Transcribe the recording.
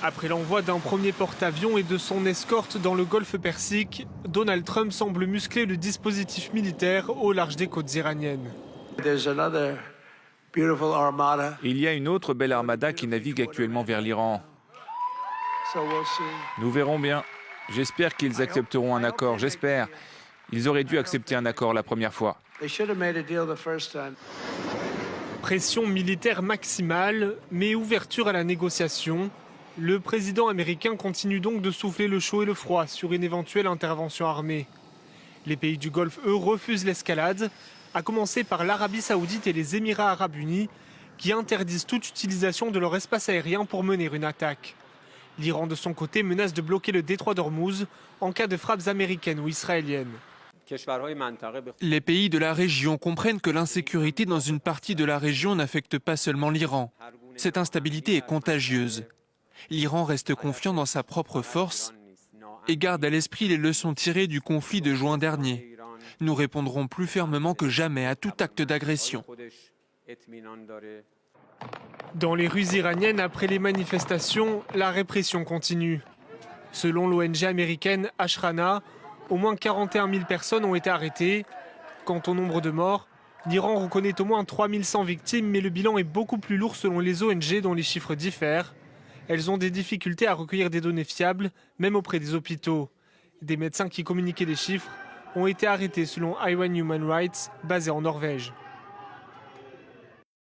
Après l'envoi d'un premier porte-avions et de son escorte dans le golfe Persique, Donald Trump semble muscler le dispositif militaire au large des côtes iraniennes. Il y a une autre belle armada qui navigue actuellement vers l'Iran. Nous verrons bien. J'espère qu'ils accepteront un accord, j'espère. Ils auraient dû accepter un accord la première fois. Pression militaire maximale, mais ouverture à la négociation. Le président américain continue donc de souffler le chaud et le froid sur une éventuelle intervention armée. Les pays du Golfe, eux, refusent l'escalade, à commencer par l'Arabie Saoudite et les Émirats Arabes Unis, qui interdisent toute utilisation de leur espace aérien pour mener une attaque. L'Iran, de son côté, menace de bloquer le détroit d'Ormuz en cas de frappes américaines ou israéliennes. Les pays de la région comprennent que l'insécurité dans une partie de la région n'affecte pas seulement l'Iran. Cette instabilité est contagieuse. L'Iran reste confiant dans sa propre force et garde à l'esprit les leçons tirées du conflit de juin dernier. Nous répondrons plus fermement que jamais à tout acte d'agression. Dans les rues iraniennes, après les manifestations, la répression continue. Selon l'ONG américaine Ashrana, au moins 41 000 personnes ont été arrêtées. Quant au nombre de morts, l'Iran reconnaît au moins 3100 victimes, mais le bilan est beaucoup plus lourd selon les ONG dont les chiffres diffèrent. Elles ont des difficultés à recueillir des données fiables, même auprès des hôpitaux. Des médecins qui communiquaient des chiffres ont été arrêtés selon Iran Human Rights, basé en Norvège.